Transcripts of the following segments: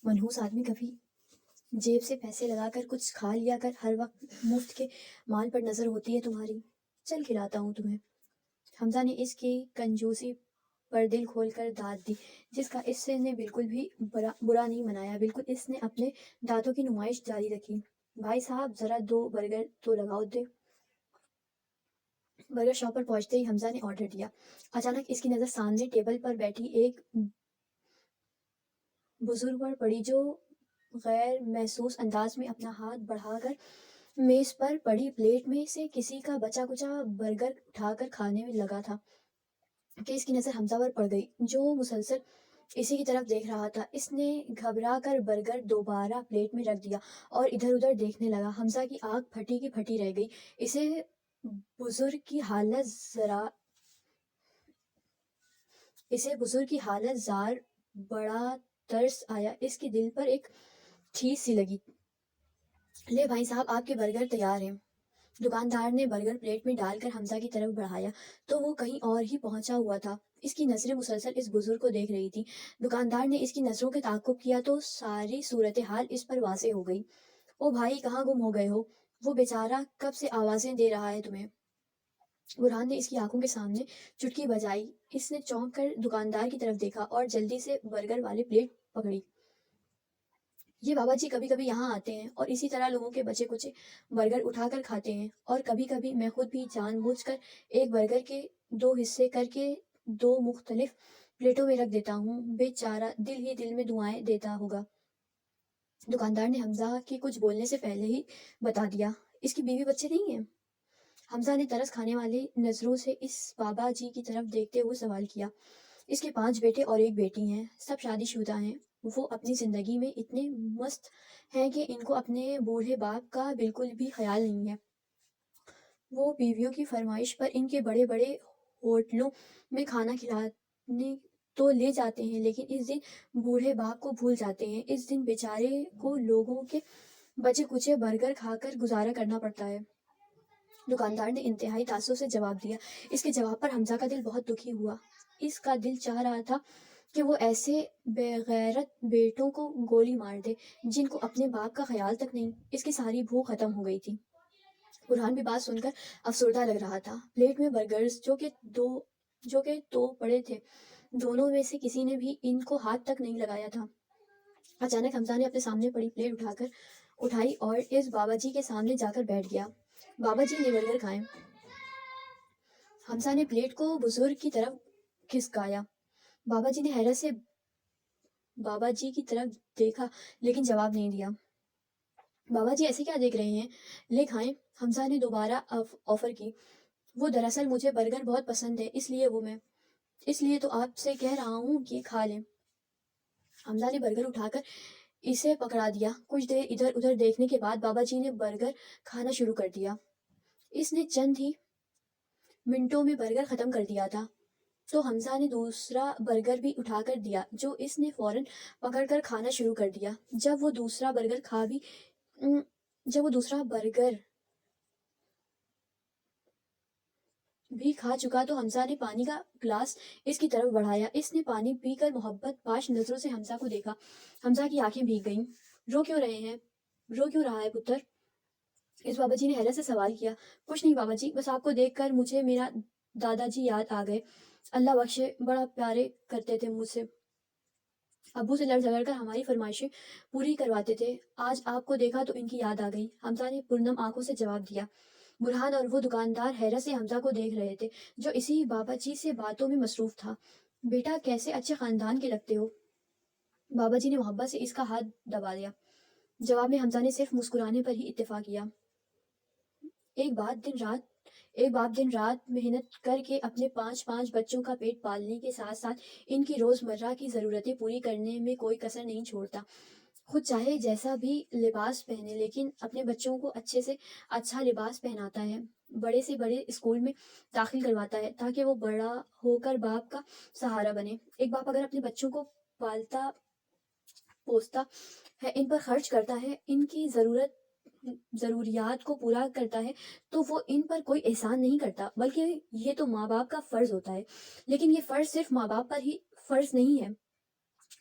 منحوس آدمی کبھی جیب سے پیسے لگا کر کچھ کھا لیا کر، ہر وقت مفت کے مال پر نظر ہوتی ہے تمہاری۔ چل کھلاتا ہوں تمہیں۔ حمزہ نے اس کی کنجوسی پر دل کھول کر داد دی، جس کا اس نے بالکل بھی برا نہیں منایا، بالکل اس نے اپنے دانتوں کی نمائش جاری رکھی۔ بھائی صاحب ذرا 2 برگر تو لگاؤ دے۔ برگر شاپ پر پہنچتے ہی حمزہ نے آرڈر دیا۔ اچانک اس کی نظر سامنے ٹیبل پر بیٹھی ایک بزرگ پر پڑی، جو غیر محسوس انداز میں اپنا ہاتھ بڑھا کر میز پر پڑی پلیٹ میں سے کسی کا بچا کچا برگر اٹھا کر کھانے میں لگا تھا کہ اس کی نظر حمزہ پر پڑ گئی، جو مسلسل اسی کی طرف دیکھ رہا تھا۔ اس نے گھبرا کر برگر دوبارہ پلیٹ میں رکھ دیا اور ادھر ادھر دیکھنے لگا۔ حمزہ کی آنکھ پھٹی کی پھٹی رہ گئی۔ اسے بزرگ کی حالت زار بڑا ترس آیا، اس کے دل پر ایک ٹھیس سی لگی۔ لے بھائی صاحب، آپ کے برگر تیار ہیں۔ دکاندار نے برگر پلیٹ میں ڈال کر حمزہ کی طرف بڑھایا تو وہ کہیں اور ہی پہنچا ہوا تھا۔ اس کی نظریں مسلسل اس بزرگ کو دیکھ رہی تھی۔ دکاندار نے اس کی نظروں کے تعاقب کیا تو ساری صورتحال اس پر واضح ہو گئی۔ او بھائی، کہاں گم ہو گئے ہو؟ وہ بیچارہ کب سے آوازیں دے رہا ہے تمہیں۔ برہان نے اس کی آنکھوں کے سامنے چٹکی بجائی۔ اس نے چونک کر دکاندار کی طرف دیکھا اور جلدی سے برگر والی پلیٹ پکڑی۔ یہ بابا جی کبھی کبھی یہاں آتے ہیں اور اسی طرح لوگوں کے بچے کچے برگر اٹھا کر کھاتے ہیں، اور کبھی کبھی میں خود بھی جان بوجھ کر ایک برگر کے 2 حصے کر کے 2 مختلف پلیٹوں میں رکھ دیتا ہوں۔ بیچارہ دل ہی دل میں دعائیں دیتا ہوگا۔ دکاندار نے حمزہ کے کچھ بولنے سے پہلے ہی بتا دیا، اس کی بیوی بچے نہیں ہیں؟ حمزہ نے ترس کھانے والی نظروں سے اس بابا جی کی طرف دیکھتے ہوئے سوال کیا۔ اس کے 5 بیٹے اور 1 بیٹی ہیں، سب شادی شدہ ہیں۔ وہ اپنی زندگی میں اتنے مست ہیں کہ ان کو اپنے بوڑھے باپ کا بالکل بھی خیال نہیں ہے۔ وہ بیویوں کی فرمائش پر ان کے بڑے بڑے ہوٹلوں میں کھانا کھلانے تو لے جاتے ہیں، لیکن اس دن بوڑھے باپ کو بھول جاتے ہیں۔ اس دن بیچارے کو لوگوں کے بچے کچے برگر کھا کر گزارا کرنا پڑتا ہے۔ دکاندار نے انتہائی تعصب سے جواب دیا۔ اس کے جواب پر حمزہ کا دل بہت دکھی ہوا۔ اس کا دل چاہ رہا تھا کہ وہ ایسے بے غیرت بیٹوں کو گولی مار دے جن کو اپنے باپ کا خیال تک نہیں۔ اس کی ساری بھوک ختم ہو گئی تھی۔ برہان بھی بات سن کر افسردہ لگ رہا تھا۔ پلیٹ میں برگرز جو کہ 2 پڑے تھے، دونوں میں سے کسی نے بھی ان کو ہاتھ تک نہیں لگایا تھا۔ اچانک حمزہ نے اپنے سامنے پڑی پلیٹ اٹھائی اور اس بابا جی کے سامنے جا کر بیٹھ گیا۔ بابا جی نے برگر کھائیں۔ حمزہ نے پلیٹ کو بزرگ کی طرف کھسکایا۔ بابا جی نے حیرت سے بابا جی کی طرف دیکھا لیکن جواب نہیں دیا۔ بابا جی ایسے کیا دیکھ رہے ہیں؟ لے کھائیں، حمزہ نے دوبارہ آفر کی۔ وہ دراصل مجھے برگر بہت پسند ہے، اس لیے تو آپ سے کہہ رہا ہوں کہ کھا لیں۔ حمزہ نے برگر اٹھا کر اسے پکڑا دیا۔ کچھ دیر ادھر ادھر دیکھنے کے بعد بابا جی نے برگر کھانا شروع کر دیا۔ اس نے چند ہی منٹوں میں برگر ختم کر دیا تھا تو حمزہ نے دوسرا برگر بھی اٹھا کر دیا، جو اس نے فوراً پکڑ کر کھانا شروع کر دیا۔ جب وہ دوسرا برگر بھی کھا چکا تو حمزہ نے پانی کا گلاس اس کی طرف بڑھایا۔ اس نے پانی پی کر محبت باش نظروں سے حمزہ کو دیکھا۔ حمزہ کی آنکھیں بھیگ گئیں۔ رو کیوں رہا ہے پتر؟ اس بابا جی نے حیرت سے سوال کیا۔ کچھ نہیں بابا جی، بس آپ کو دیکھ کر مجھے میرا دادا جی یاد آ گئے، اللہ بخشے، بڑا پیارے کرتے تھے مجھ سے، ابو سے لڑ جھگڑ کر ہماری فرمائشیں پوری کرواتے تھے، آج آپ کو دیکھا تو ان کی یاد آ گئی، حمزہ نے پرنم آنکھوں سے جواب دیا۔ برہان اور وہ دکاندار حیرت سے حمزہ کو دیکھ رہے تھے، جو اسی بابا جی سے باتوں میں مصروف تھا۔ بیٹا کیسے اچھے خاندان کے لگتے ہو۔ بابا جی نے محبت سے اس کا ہاتھ دبا دیا۔ جواب میں حمزہ نے صرف مسکرانے پر ہی اتفاق کیا۔ ایک باپ دن رات محنت کر کے اپنے 5 بچوں کا پیٹ پالنے کے ساتھ ساتھ ان کی روزمرہ کی ضرورتیں پوری کرنے میں کوئی کسر نہیں چھوڑتا۔ خود چاہے جیسا بھی لباس پہنے، لیکن اپنے بچوں کو اچھے سے اچھا لباس پہناتا ہے، بڑے سے بڑے اسکول میں داخل کرواتا ہے تاکہ وہ بڑا ہو کر باپ کا سہارا بنے۔ ایک باپ اگر اپنے بچوں کو پالتا پوستا ہے، ان پر خرچ کرتا ہے، ان کی ضروریات کو پورا کرتا ہے، تو وہ ان پر کوئی احسان نہیں کرتا، بلکہ یہ تو ماں باپ کا فرض ہوتا ہے۔ لیکن یہ فرض صرف ماں باپ پر ہی فرض نہیں ہے،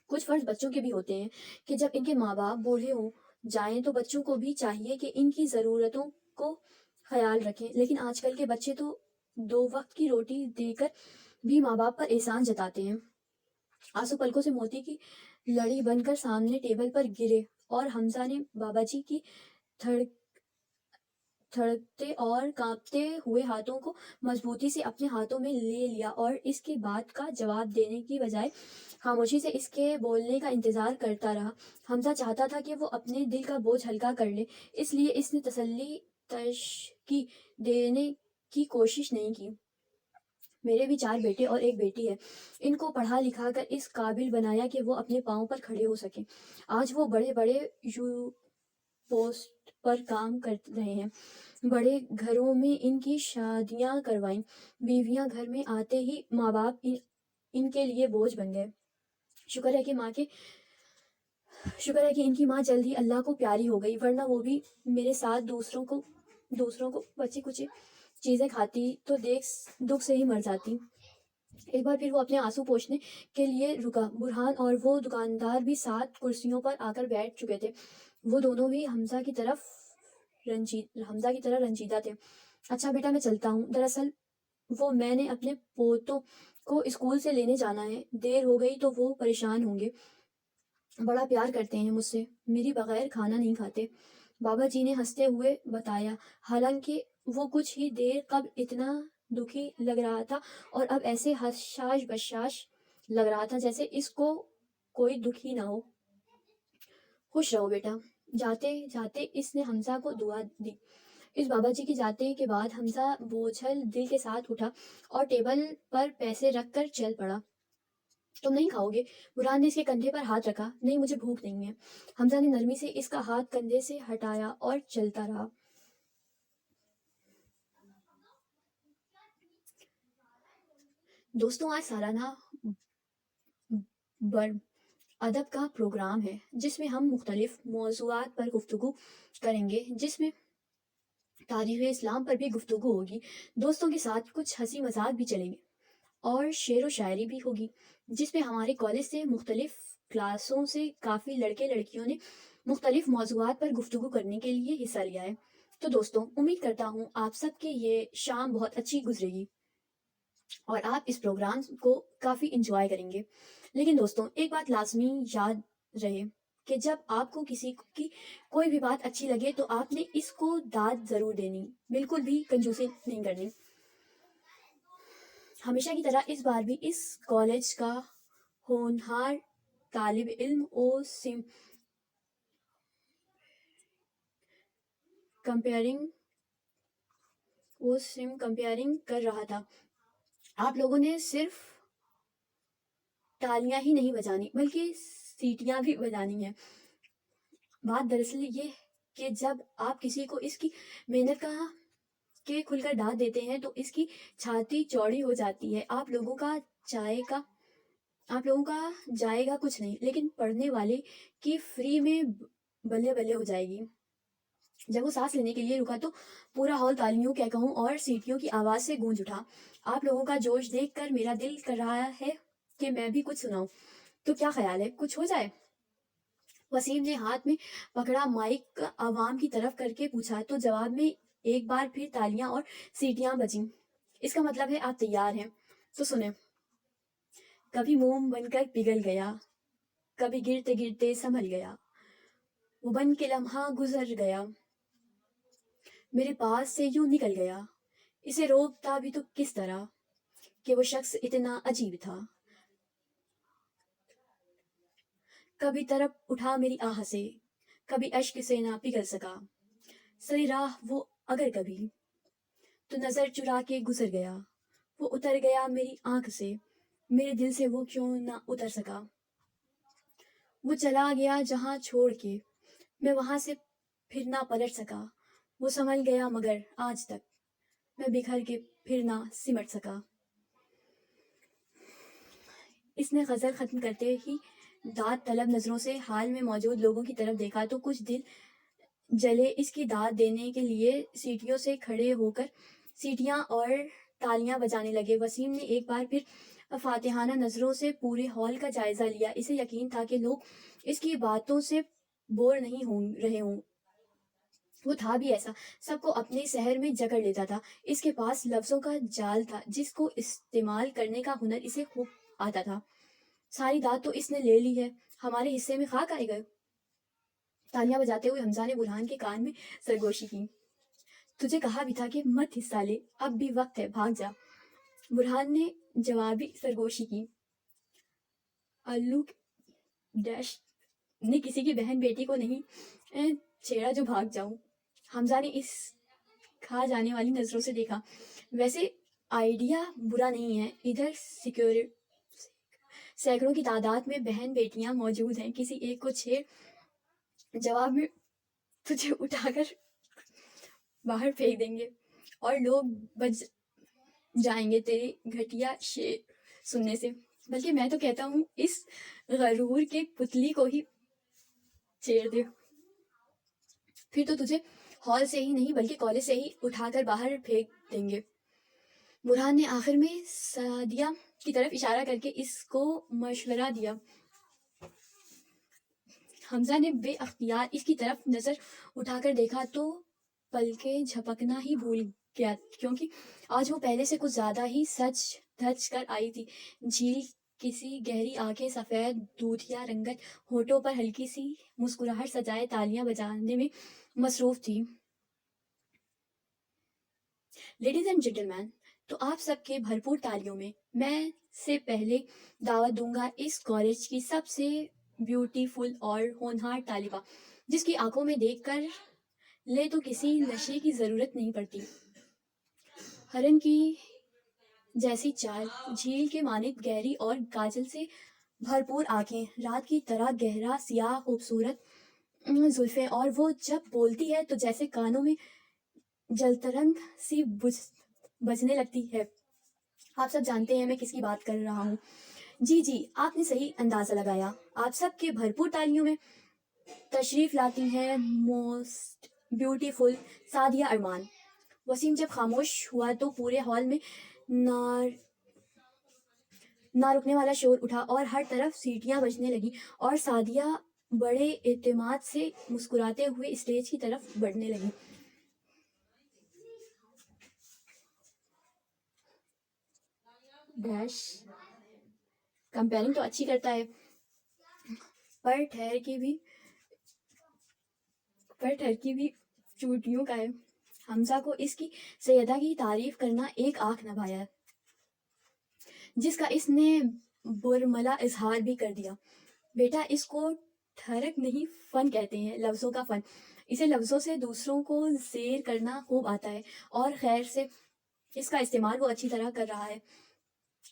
کچھ فرض بچوں کے بھی ہوتے ہیں کہ جب ان کے ماں باپ بوڑھے ہو جائیں تو بچوں کو بھی چاہیے کہ ان کی ضرورتوں کو خیال رکھیں، لیکن آج کل کے بچے تو 2 وقت کی روٹی دے کر بھی ماں باپ پر احسان جتاتے ہیں۔ آنسو پلکوں سے موتی کی لڑی بن کر سامنے ٹیبل پر گرے اور حمزہ نے بابا جی کی تھڑکتے اور کانپتے ہوئے ہاتھوں کو مضبوطی سے اپنے ہاتھوں میں لے لیا اور اس کی بات کا جواب دینے کی بجائے خاموشی سے اس کے بولنے کا انتظار کرتا رہا۔ حمزہ چاہتا تھا کہ وہ اپنے دل کا بوجھ ہلکا کر لے، اس لیے اس نے تسلی تشکی دینے کی کوشش نہیں کی۔ میرے بھی 4 بیٹے اور 1 بیٹی ہے، ان کو پڑھا لکھا کر اس قابل بنایا کہ وہ اپنے پاؤں پر کھڑے ہو سکیں۔ آج وہ بڑے بڑے پوسٹ پر کام کر رہے ہیں، بڑے گھروں میں ان کی شادیاں کروائیں، بیویاں گھر میں آتے ہی ماں باپ ان کے لیے بوجھ بن گئے۔ شکر ہے کہ ان کی ماں جلد ہی اللہ کو پیاری ہو گئی، ورنہ وہ بھی میرے ساتھ دوسروں کو بچی کچی چیزیں کھاتی تو دکھ سے ہی مر جاتی۔ ایک بار پھر وہ اپنے آنسو پوچھنے کے لیے رکا۔ برہان اور وہ دکاندار بھی 7 کرسیوں پر آ کر بیٹھ چکے تھے، وہ دونوں بھی حمزہ کی طرح رنجیدہ تھے۔ اچھا بیٹا میں چلتا ہوں، دراصل میں نے اپنے پوتوں کو اسکول سے لینے جانا ہے، دیر ہو گئی تو وہ پریشان ہوں گے، بڑا پیار کرتے ہیں مجھ سے، میری بغیر کھانا نہیں کھاتے، بابا جی نے ہنستے ہوئے بتایا، حالانکہ وہ کچھ ہی دیر قبل اتنا دکھی لگ رہا تھا اور اب ایسے حشاش بشاش لگ رہا تھا جیسے اس کو کوئی دکھ ہی نہ ہو۔ خوش رہو بیٹا۔ جاتے جاتے اس نے حمزہ کو دعا دی۔ اس بابا جی کے جاتے کے بعد حمزہ بوجھل دل کے ساتھ اٹھا اور ٹیبل پر پیسے رکھ کر چل پڑا۔ تم نہیں کھاؤ گے؟ برہان نے اس کے کندھے پر ہاتھ رکھا۔ نہیں، مجھے بھوک نہیں ہے۔ حمزہ نے نرمی سے اس کا ہاتھ کندھے سے ہٹایا اور چلتا رہا۔ دوستوں، آج سالانہ برم ادب کا پروگرام ہے جس میں ہم مختلف موضوعات پر گفتگو کریں گے، جس میں تاریخ اسلام پر بھی گفتگو ہوگی، دوستوں کے ساتھ کچھ ہنسی مذاق بھی چلیں گے اور شعر و شاعری بھی ہوگی، جس میں ہمارے کالج سے مختلف کلاسوں سے کافی لڑکے لڑکیوں نے مختلف موضوعات پر گفتگو کرنے کے لیے حصہ لیا ہے۔ تو دوستوں، امید کرتا ہوں آپ سب کی یہ شام بہت اچھی گزرے گی اور آپ اس پروگرام کو کافی انجوائے کریں گے۔ لیکن دوستوں، ایک بات لازمی یاد رہے کہ جب آپ کو کسی کی کوئی بھی بات اچھی لگے تو آپ نے اس کو داد ضرور دینی، بالکل بھی کنجوسی نہیں کرنی۔ ہمیشہ کی طرح اس بار بھی اس کالج کا ہونہار طالب علم سم کمپیئرنگ کر رہا تھا۔ آپ لوگوں نے صرف تالیاں ہی نہیں بجانی بلکہ سیٹیاں بھی بجانی ہیں۔ بات دراصل یہ کہ جب آپ کسی کو اس کی محنت کا کے کھل کر داد دیتے ہیں تو اس کی چھاتی چوڑی ہو جاتی ہے۔ آپ لوگوں کا جائے گا کچھ نہیں، لیکن پڑھنے والے کی فری میں بلے بلے ہو جائے گی۔ جب وہ سانس لینے کے لیے رکا تو پورا ہال تالیوں، کہکہوں اور سیٹیوں کی آواز سے گونج اٹھا۔ آپ لوگوں کا جوش دیکھ کر میرا دل کر رہا ہے کہ میں بھی کچھ سناؤں، تو کیا خیال ہے کچھ ہو جائے؟ وسیم نے ہاتھ میں پکڑا مائک عوام کی طرف کر کے پوچھا، تو جواب میں ایک بار پھر تالیاں اور سیٹیاں بجیں۔ اس کا مطلب ہے آپ تیار ہیں، تو سنیں۔ کبھی موم بن کر پگھل گیا، کبھی گرتے گرتے سنبھل گیا، وہ بن کے لمحہ گزر گیا، میرے پاس سے یوں نکل گیا، اسے روکتا بھی تو کس طرح کہ وہ شخص اتنا عجیب تھا۔ کبھی تڑپ اٹھا میری آہ سے، کبھی اشک سے نہ پگھل سکا، سری راہ وہ اگر کبھی تو نظر چرا کے گزر گیا، وہ اتر گیا میری آنکھ سے، میرے دل سے وہ کیوں نہ اتر سکا۔ وہ چلا گیا جہاں چھوڑ کے، میں وہاں سے پھر نہ پلٹ سکا، وہ سنبھل گیا مگر آج تک میں بکھر کے پھر نہ سمٹ سکا۔ اس نے غزل ختم کرتے ہی داد طلب نظروں سے حال میں موجود لوگوں کی طرف دیکھا تو کچھ دل جلے اس کی داد دینے کے لیے سیٹیوں سے کھڑے ہو کر سیٹیاں اور تالیاں بجانے لگے۔ وسیم نے ایک بار پھر فاتحانہ نظروں سے پورے ہال کا جائزہ لیا. اسے یقین تھا کہ لوگ اس کی باتوں سے بور نہیں ہو رہے ہوں. وہ تھا بھی ایسا، سب کو اپنے سحر میں جکڑ لیتا تھا. اس کے پاس لفظوں کا جال تھا جس کو استعمال کرنے کا ہنر اسے خوب آتا تھا. ساری داد تو اس نے لے لی ہے، ہمارے حصے میں خاک آئے گئے. تالیاں بجاتے ہوئے حمزہ نے برہان کے کان میں سرگوشی کی. تجھے کہا بھی تھا کہ مت حصہ لے، اب بھی وقت ہے، بھاگ جا. برہان نے جوابی سرگوشی کی. الو ڈیش نے کسی کی بہن بیٹی کو نہیں چھیڑا جو بھاگ جاؤں. حمزہ نے اس کھا جانے والی نظروں سے دیکھا. ویسے آئیڈیا برا نہیں ہے، ادھر سینکڑوں کی تعداد میں بہن بیٹیاں موجود ہیں، کسی ایک کو چھیڑ، جواب میں تجھے اٹھا کر باہر پھینک دیں گے اور لوگ بچ جائیں گے تیرے گھٹیا شعر سننے سے. بلکہ میں تو کہتا ہوں اس غرور کے پتلی کو ہی چھیڑ دے، پھر تو تجھے ہال سے ہی نہیں بلکہ کالج سے ہی اٹھا کر باہر پھینک دیں گے. برہان نے آخر میں سعدیہ کی طرف اشارہ کر کے اس کو مشورہ دیا. حمزہ نے بے اختیار اس کی طرف نظر اٹھا کر دیکھا تو پلکیں جھپکنا ہی بھول گیا، کیونکہ آج وہ پہلے سے کچھ زیادہ ہی سج دھج کر آئی تھی. جھیل کسی گہری آنکھیں، سفید دودھیا رنگت ہونٹوں پر ہلکی سی مسکراہٹ سجائے تالیاں بجانے میں مصروف تھی. لیڈیز اینڈ جینٹلمین، تو آپ سب کے بھرپور تالیوں میں سے پہلے دعوت دوں گا اس کالج کی سب سے بیوٹیفل اور ہونہار طالبہ، جس کی آنکھوں میں دیکھ کر لے تو کسی نشے کی ضرورت نہیں پڑتی. ہرن کی جیسی چال، جھیل کے مانند گہری اور کاجل سے بھرپور آنکھیں، رات کی طرح گہرا سیاہ خوبصورت زلفیں، اور وہ جب بولتی ہے تو جیسے کانوں میں جلترنگ سی بجنے لگتی ہے. آپ سب جانتے ہیں میں کس کی بات کر رہا ہوں. جی آپ نے صحیح اندازہ لگایا. آپ سب کے بھرپور تالیوں میں تشریف لاتی ہیں موسٹ بیوٹیفل سعدیہ ارمان. وسیم جب خاموش ہوا تو پورے ہال میں نہ رکنے والا شور اٹھا اور ہر طرف سیٹیاں بجنے لگی اور سعدیہ بڑے اعتماد سے مسکراتے ہوئے اسٹیج کی طرف بڑھنے لگی. ڈیش کمپیئرنگ تو اچھی کرتا ہے، پر ٹھہر کی بھی چوٹیوں کا ہے. حمزہ کو اس کی سیدہ کی تعریف کرنا ایک آنکھ نہ بھایا، جس کا اس نے برملا اظہار بھی کر دیا. بیٹا اس کو ٹھڑک نہیں فن کہتے ہیں، لفظوں کا فن. اسے لفظوں سے دوسروں کو زیر کرنا خوب آتا ہے، اور خیر سے اس کا استعمال وہ اچھی طرح کر رہا ہے.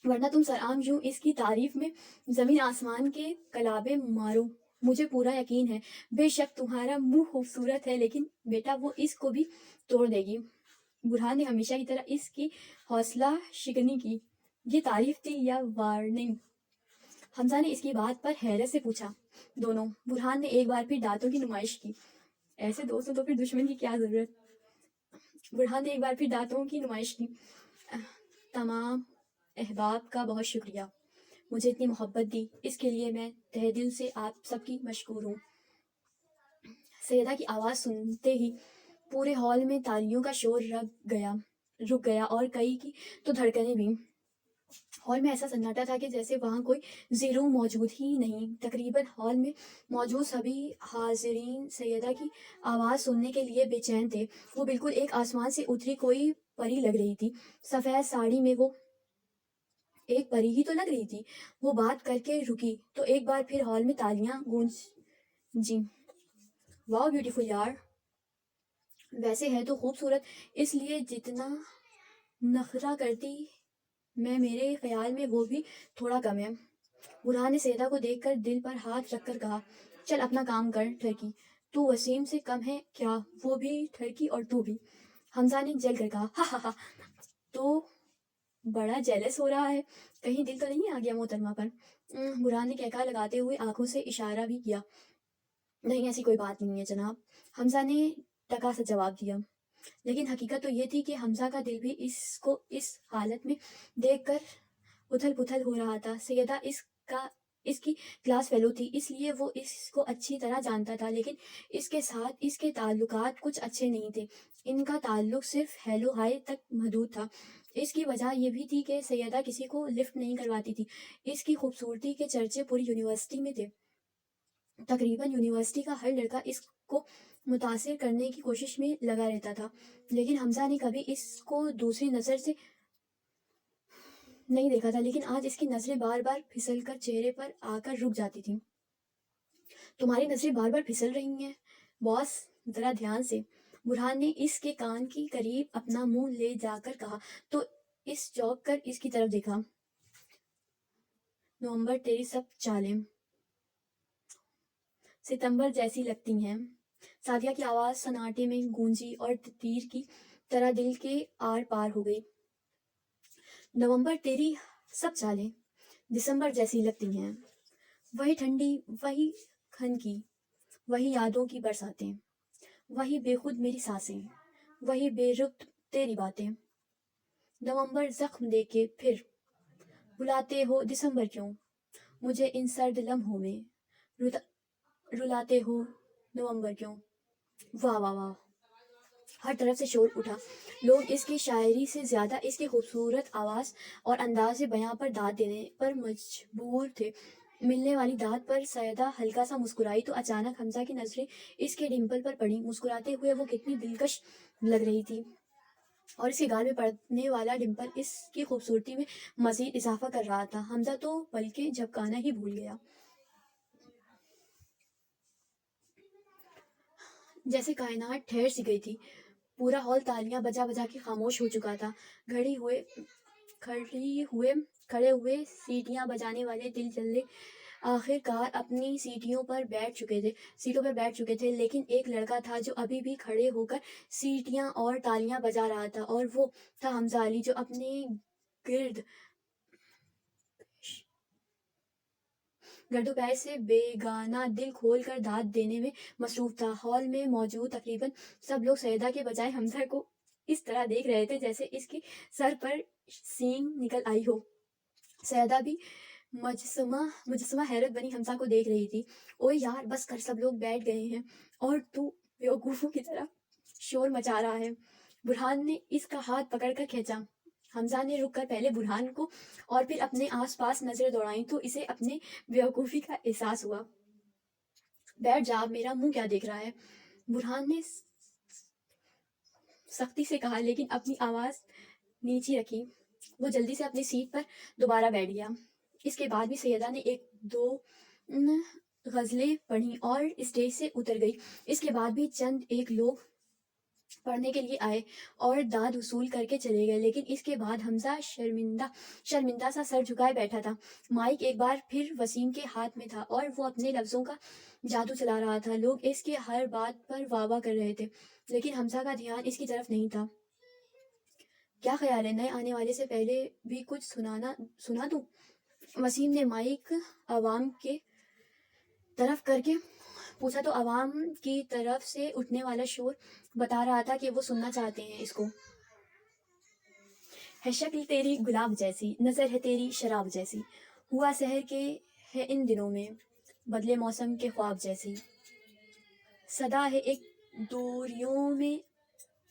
ورنہ تم سرعام یوں اس کی تعریف میں زمین آسمان کے کلابے مارو. مجھے پورا یقین ہے بے شک تمہارا منہ خوبصورت ہے، لیکن بیٹا وہ اس کو بھی توڑ دے گی. برہان نے ہمیشہ کی طرح اس کی حوصلہ شکنی کی. یہ تعریف تھی یا وارننگ؟ حمزہ نے اس کی بات پر حیرت سے پوچھا. دونوں. برہان نے ایک بار پھر دانتوں کی نمائش کی. ایسے دوستوں تو پھر دشمن کی کیا ضرورت. برہان نے ایک بار پھر دانتوں کی نمائش کی. تمام احباب کا بہت شکریہ، مجھے اتنی محبت دی، اس کے لیے میں تہہ دل سے آپ سب کی مشکور ہوں. سیدہ کی آواز سنتے ہی پورے ہال میں تالیوں کا شور رک گیا اور کئی کی تو دھڑکنیں بھی. ہال میں ایسا سناٹا تھا کہ جیسے وہاں کوئی زیرو موجود ہی نہیں. تقریباً ہال میں موجود سبھی حاضرین سیدہ کی آواز سننے کے لیے بے چین تھے. وہ بالکل ایک آسمان سے اتری کوئی پری لگ رہی تھی. سفید ساڑی میں وہ ایک پری ہی تو لگ رہی تھی. وہ بات کر کے رکی تو ایک بار پھر ہال میں تالیاں گونجیں. واو بیوٹیفل یار، ویسے ہے تو خوبصورت، اس لیے جتنا نخرہ کرتی میں میرے خیال میں وہ بھی تھوڑا کم ہے. برہان نے سیدہ کو دیکھ کر دل پر ہاتھ رکھ کر کہا. چل اپنا کام کر ٹھرکی، تو وسیم سے کم ہے کیا؟ وہ بھی ٹھرکی اور تو بھی. حمزہ نے جل کر کہا. ہا ہا ہا، تو بڑا جیلس ہو رہا ہے، کہیں دل تو نہیں آ گیا محترمہ پر؟ برہان نے کہکا لگاتے ہوئے آنکھوں سے اشارہ بھی کیا. نہیں ایسی کوئی بات نہیں ہے جناب، حمزہ نے ٹکا سا جواب دیا. لیکن حقیقت تو یہ تھی کہ حمزہ کا دل بھی اس کو اس حالت میں دیکھ کر اتھل پتھل ہو رہا تھا۔ سیدہ اس کی کلاس فیلو تھی، اس لیے وہ اس کو اچھی طرح جانتا تھا، لیکن اس کے ساتھ اس کے تعلقات کچھ اچھے نہیں تھے۔ ان کا تعلق صرف ہیلو ہائی تک محدود تھا۔ اس کی وجہ یہ بھی تھی کہ سیدہ کسی کو لفٹ نہیں کرواتی تھی۔ اس کی خوبصورتی کے چرچے پوری یونیورسٹی میں تھے۔ تقریباً یونیورسٹی کا ہر لڑکا اس کو متاثر کرنے کی کوشش میں لگا رہتا تھا، لیکن حمزہ نے کبھی اس کو دوسری نظر سے نہیں دیکھا تھا۔ لیکن آج اس کی نظریں بار بار پھسل کر چہرے پر آ کر رک جاتی تھیں۔ تمہاری نظریں بار بار پھسل رہی ہیں باس، ذرا دھیان سے، برہان نے اس کے کان کی قریب اپنا منہ لے جا کر کہا، تو اس چونک کر اس کی طرف دیکھا۔ نومبر تیری سب چالیں ستمبر جیسی لگتی ہیں۔ سعدیہ کی آواز سناٹے میں گونجی اور تیر کی طرح دل کے آر پار ہو گئی۔ نومبر تیری سب چالیں دسمبر جیسی لگتی ہیں۔ وہی ٹھنڈی، وہی کھنکی، وہی یادوں کی برساتیں، وہی بے خود میری سانسیں، وہی بے ربط تیری باتیں۔ نومبر زخم دے کے پھر بلاتے ہو دسمبر کیوں، مجھے ان سرد لمحوں میں رلاتے ہو نومبر کیوں۔ واہ واہ واہ، ہر طرف سے شور اٹھا۔ لوگ اس کی شاعری سے زیادہ اس کی خوبصورت آواز اور انداز بیاں پر داد دینے پر مجبور تھے۔ ملنے والی داد پر سیدہ ہلکا سا مسکرائی تو اچانک حمزہ کی نظریں اس کے ڈمپل پر پڑیں۔ مسکراتے ہوئے وہ کتنی دلکش لگ رہی تھی، اور اس کے گال میں پڑنے والا ڈمپل اس کی خوبصورتی میں مزید اضافہ کر رہا تھا۔ حمزہ تو پلکیں جھپکانا ہی بھول گیا۔ جیسے کائنات ٹھہر سی گئی تھی۔ پورا ہال تالیاں بجا بجا کے خاموش ہو چکا تھا۔ کھڑے ہوئے سیٹیاں بجانے والے دل جلے آخر کار اپنی سیٹوں پر بیٹھ چکے تھے، لیکن ایک لڑکا تھا جو ابھی بھی کھڑے ہو کر سیٹیاں اور تالیاں بجا رہا تھا، اور وہ تھا حمزہ علی، جو اپنے گرد و پیش سے بیگانہ دل کھول کر داد دینے میں مصروف تھا۔ ہال میں موجود تقریباً سب لوگ سیدہ کے بجائے حمزہ کو اس طرح دیکھ رہے تھے جیسے اس کے سر پر سینگ نکل آئی ہو۔ سیدہ بھی مجسمہ حیرت بنی حمزہ کو دیکھ رہی تھی۔ اوئے یار بس کر، سب لوگ بیٹھ گئے ہیں اور تو بیوقوفوں کی طرح شور مچا رہا ہے۔ برہان نے اس کا ہاتھ پکڑ کر کھینچا۔ حمزہ نے رک کر پہلے برہان کو اور پھر اپنے آس پاس نظریں دوڑائیں تو اسے اپنے بیوقوفی کا احساس ہوا۔ بیٹھ جا، اب میرا منہ کیا دیکھ رہا ہے، برہان نے سختی سے کہا، لیکن اپنی آواز نیچی رکھی۔ وہ جلدی سے اپنی سیٹ پر دوبارہ بیٹھ گیا۔ اس کے بعد بھی سیدہ نے ایک دو غزلیں پڑھیں اور اسٹیج سے اتر گئی۔ اس کے بعد بھی چند ایک لوگ پڑھنے کے لیے آئے اور داد وصول کر کے چلے گئے، لیکن اس کے بعد حمزہ شرمندہ سا سر جھکائے بیٹھا تھا۔ مائک ایک بار پھر وسیم کے ہاتھ میں تھا اور وہ اپنے لفظوں کا جادو چلا رہا تھا۔ لوگ اس کے ہر بات پر واہ واہ کر رہے تھے، لیکن حمزہ کا دھیان اس کی طرف نہیں تھا۔ کیا خیال ہے، نئے آنے والے سے پہلے بھی کچھ سنا دوں؟ وسیم نے مائک عوام کے طرف کر کے پوچھا تو عوام کی طرف سے اٹھنے والا شور بتا رہا تھا کہ وہ سننا چاہتے ہیں اس کو۔ ہے شکل تیری گلاب جیسی، نظر ہے تیری شراب جیسی، ہوا سحر کے ہے ان دنوں میں بدلے موسم کے خواب جیسی، صدا ہے ایک دوریوں میں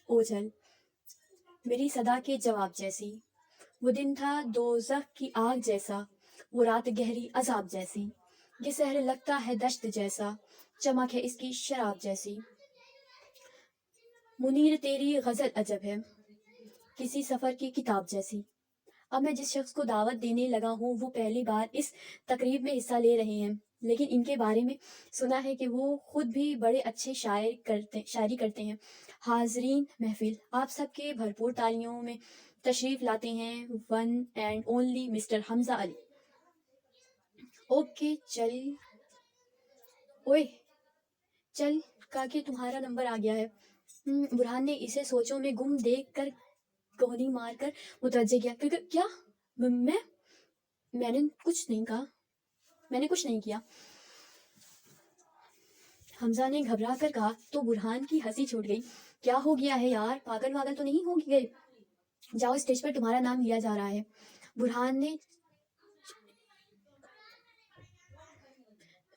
اوجھل میری صدا کے جواب جیسی، وہ دن تھا دوزخ کی آگ جیسا، وہ رات گہری عذاب جیسی، یہ سحر لگتا ہے دشت جیسا، چمک ہے اس کی شراب جیسی، منیر تیری غزل عجب ہے کسی سفر کی کتاب جیسی۔ اب میں جس شخص کو دعوت دینے لگا ہوں وہ پہلی بار اس تقریب میں حصہ لے رہے ہیں، لیکن ان کے بارے میں سنا ہے کہ وہ خود بھی بڑے اچھے شاعری کرتے ہیں۔ حاضرین محفل، آپ سب کے بھرپور تالیوں میں تشریف لاتے ہیں one and only mister Hamza Ali. Okay چل کاکے، تمہارا نمبر آ گیا ہے۔ برہان نے اسے سوچوں میں گم دیکھ کر گونی مار کر متوجہ کیا۔ کیا؟ میں نے کچھ نہیں کہا، میں نے کچھ نہیں کیا، حمزہ نے گھبرا کر کہا تو برہان کی ہنسی چھوٹ گئی۔ کیا ہو گیا ہے یار، پاگل تو نہیں ہو گئے؟ جاؤ، اسٹیج پر تمہارا نام لیا جا رہا ہے۔ برہان نے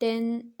10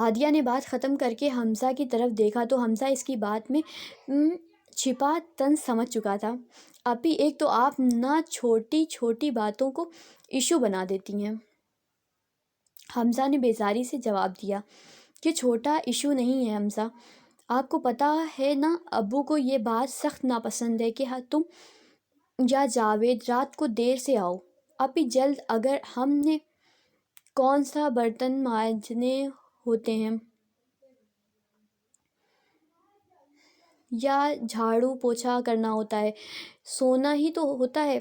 ہادیہ نے بات ختم کر کے حمزہ کی طرف دیکھا تو حمزہ اس کی بات میں چھپا طنز سمجھ چکا تھا۔ اپی، ایک تو آپ نہ چھوٹی چھوٹی باتوں کو ایشو بنا دیتی ہیں۔ حمزہ نے بیزاری سے جواب دیا، یہ چھوٹا ایشو نہیں ہے حمزہ، آپ کو پتہ ہے نا ابو کو یہ بات سخت ناپسند ہے کہ تم یا جاوید رات کو دیر سے آؤ۔ اپی جلد، اگر ہم نے کون سا برتن مانجنے ہوتے ہیں یا جھاڑو پوچھا کرنا ہوتا ہے، سونا ہی تو ہوتا ہے۔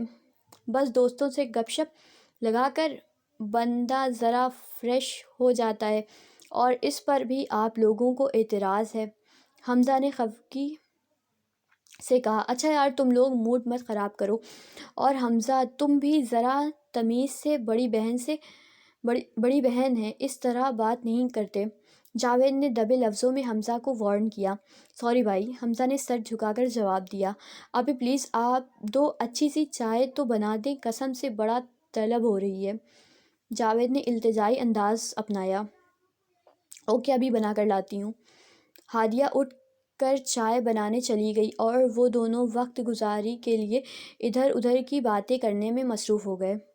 بس دوستوں سے گپ شپ لگا کر بندہ ذرا فریش ہو جاتا ہے، اور اس پر بھی آپ لوگوں کو اعتراض ہے۔ حمزہ نے خفگی سے کہا، اچھا یار تم لوگ موڈ مت خراب کرو، اور حمزہ تم بھی ذرا تمیز سے، بڑی بہن ہے، اس طرح بات نہیں کرتے۔ جاوید نے دبے لفظوں میں حمزہ کو وارن کیا۔ سوری بھائی، حمزہ نے سر جھکا کر جواب دیا۔ ابھی پلیز آپ دو اچھی سی چائے تو بنا دیں، قسم سے بڑا طلب ہو رہی ہے۔ جاوید نے التجائی انداز اپنایا۔ اوکے، ابھی بنا کر لاتی ہوں۔ ہادیہ اٹھ کر چائے بنانے چلی گئی اور وہ دونوں وقت گزاری کے لیے ادھر ادھر کی باتیں کرنے میں مصروف ہو گئے۔